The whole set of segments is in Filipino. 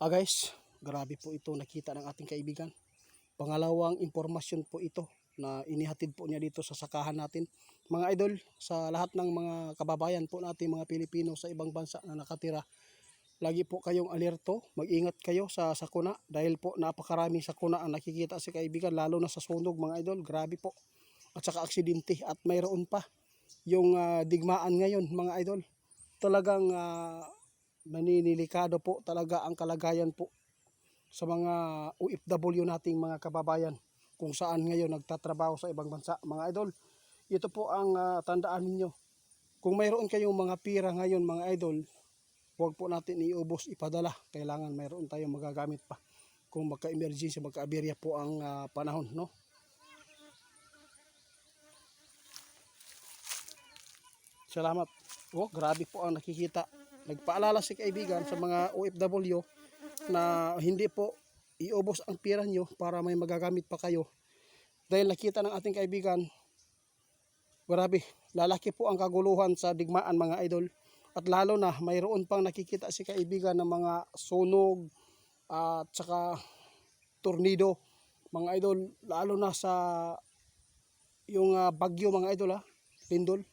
Guys, grabe po ito nakita ng ating kaibigan. Pangalawang impormasyon po ito na inihatid po niya dito sa sakahan natin. Mga idol, sa lahat ng mga kababayan po natin, mga Pilipino sa ibang bansa na nakatira, lagi po kayong alerto, mag-ingat kayo sa sakuna dahil po napakaraming sakuna ang nakikita sa kaibigan, lalo na sa sunog mga idol, grabe po. At saka aksidente, at mayroon pa yung digmaan ngayon mga idol. Talagang naninilikado po talaga ang kalagayan po sa mga OFW nating mga kababayan kung saan ngayon nagtatrabaho sa ibang bansa mga idol. Ito po ang tandaan ninyo, kung mayroon kayong mga pira ngayon mga idol, huwag po natin iubos, ipadala. Kailangan mayroon tayong magagamit pa kung magka-emergency, magka-aberya po ang panahon, no? Salamat. Oh, grabe po ang nakikita. Nagpaalala si kaibigan sa mga OFW na hindi po iubos ang pira nyo para may magagamit pa kayo. Dahil nakita ng ating kaibigan, grabe, lalaki po ang kaguluhan sa digmaan mga idol. At lalo na mayroon pang nakikita si kaibigan ng mga sunog at saka tornado mga idol. Lalo na sa yung bagyo mga idol, lindol.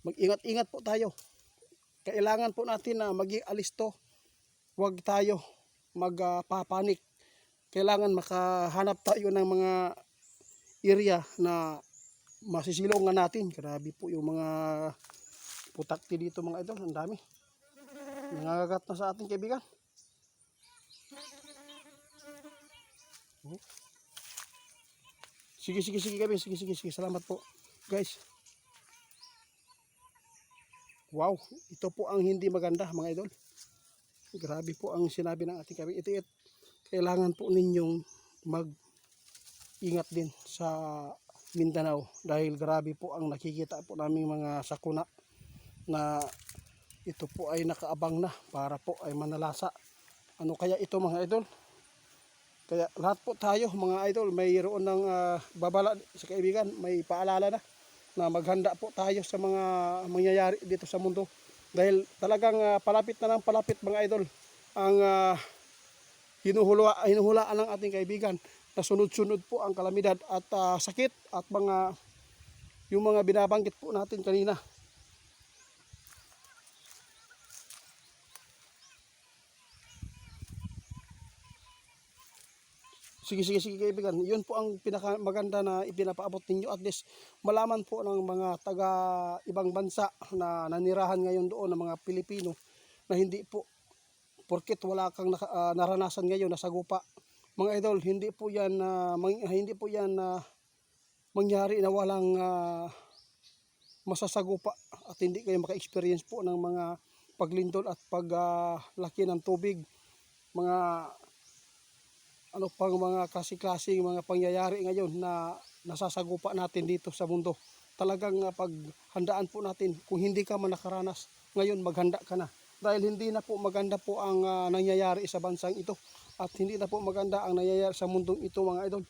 Mag-ingat-ingat po tayo. Kailangan po natin na maging alisto. Huwag tayo magpapanik. Kailangan makahanap tayo ng mga area na masisilungan natin. Grabe po yung mga putakti dito mga idol. Ang dami. Nangangagat na sa ating kaibigan. Sige kaibigan. Sige. Salamat po guys. Wow, ito po ang hindi maganda mga idol. Grabe po ang sinabi ng ating kaibigan. Ito, kailangan po ninyong mag-ingat din sa Mindanao dahil grabe po ang nakikita po naming mga sakuna na ito po ay nakaabang na para po ay manalasa. Ano kaya ito mga idol? Kaya lahat po tayo mga idol, mayroon ng babala sa kaibigan, may paalala na maghanda po tayo sa mga mangyayari dito sa mundo. Dahil talagang palapit na ng palapit mga idol ang hinuhulaan ng ating kaibigan na sunod-sunod po ang kalamidad at sakit at yung mga binabanggit po natin kanina. Sige kaibigan, yun po ang pinakamaganda na ipinapaabot ninyo, at least malaman po ng mga taga ibang bansa na nanirahan ngayon doon ng mga Pilipino na hindi po porket wala kang naranasan ngayon na sagupa mga idol, hindi po yan mangyari na walang masasagupa at hindi kayo maka-experience po ng mga paglindol at paglaki ng tubig, mga ano pang mga klase-klaseng mga pangyayari ngayon na nasasagupa natin dito sa mundo. Talagang paghandaan po natin, kung hindi ka man nakaranas ngayon, maghanda ka na. Dahil hindi na po maganda po ang nangyayari sa bansang ito at hindi na po maganda ang nangyayari sa mundong ito mga idol.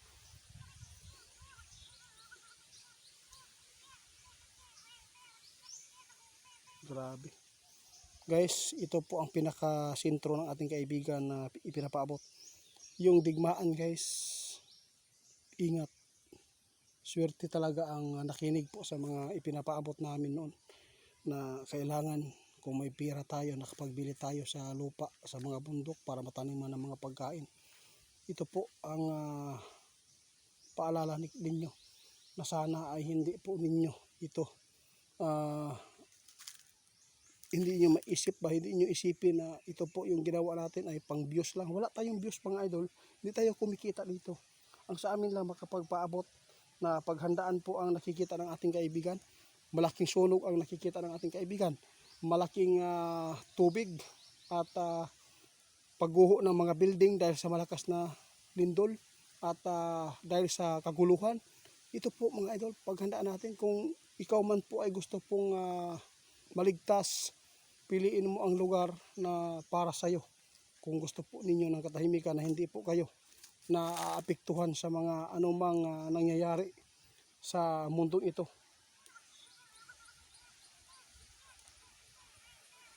Grabe. Guys, ito po ang pinaka-sentro ng ating kaibigan na ipinapaabot. Yung digmaan guys, ingat. Swerte talaga ang nakinig po sa mga ipinapaabot namin noon na kailangan kung may pira tayo, nakapagbili tayo sa lupa, sa mga bundok para mataniman ng mga pagkain. Ito po ang paalala ninyo na sana ay hindi po ninyo ito hindi nyo maisip ba, hindi nyo isipin na ito po yung ginawa natin ay pang views lang. Wala tayong views mga idol, hindi tayo kumikita dito. Ang sa amin lang makapagpaabot na paghandaan po ang nakikita ng ating kaibigan. Malaking sunog ang nakikita ng ating kaibigan, malaking tubig at pagguho ng mga building dahil sa malakas na lindol at dahil sa kaguluhan. Ito po mga idol, paghandaan natin. Kung ikaw man po ay gusto pong maligtas, piliin mo ang lugar na para sa iyo. Kung gusto po ninyo ng katahimikan na hindi po kayo naaapektuhan sa mga anumang nangyayari sa mundong ito.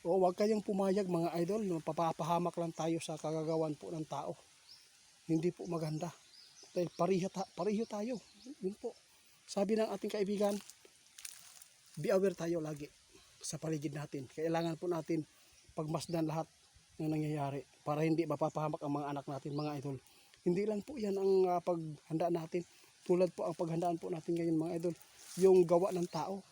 O huwag kayong pumayag mga idol, no, papapahamak lang tayo sa kagagawan po ng tao. Hindi po maganda. Dahil pareho tayo. Yun po. Sabi ng ating kaibigan, be aware tayo lagi sa paligid natin. Kailangan po natin pagmasdan lahat ng nangyayari para hindi mapapahamak ang mga anak natin, mga idol. Hindi lang po yan ang paghanda natin. Tulad po ang paghandaan po natin ngayon mga idol, yung gawa ng tao,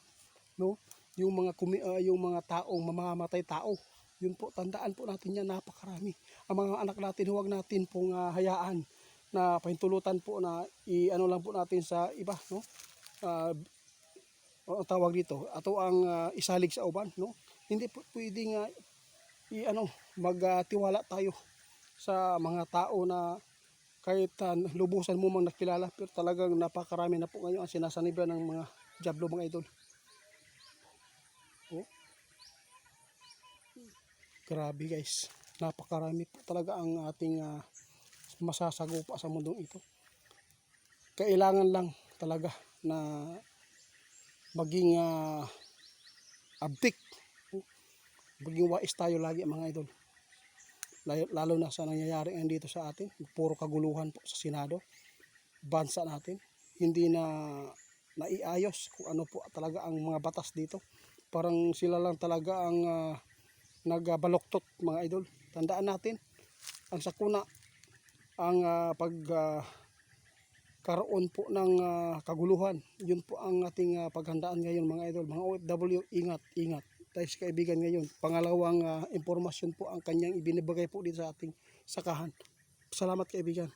no? Yung mga taong mamamatay tao. Yun po, tandaan po natin yan, napakarami. Ang mga anak natin, huwag natin pong hayaan na pahintulutan po na i-ano lang po natin sa iba, no? Ang tawag dito, ato ang isalig sa uban, no? Hindi po pwedeng magtiwala tayo sa mga tao na kahit lubusan mo mang nakilala, pero talagang napakarami na po ngayon ang sinasanibran ng mga jablo mga idol. Oh, grabe guys, napakarami po talaga ang ating masasagupa sa mundong ito. Kailangan lang talaga na maging abdik, maging wais tayo lagi mga idol. Lalo na sa nangyayari dito sa atin, puro kaguluhan po sa Senado, bansa natin, hindi na naiayos kung ano po talaga ang mga batas dito. Parang sila lang talaga ang nagbaloktot mga idol. Tandaan natin, ang sakuna, ang pagkaroon po ng kaguluhan, yun po ang ating paghandaan ngayon mga idol. Mga OFW, ingat, ingat. Tayo sa kaibigan ngayon, pangalawang impormasyon po ang kanyang ibinibigay po dito sa ating sakahan. Salamat kaibigan.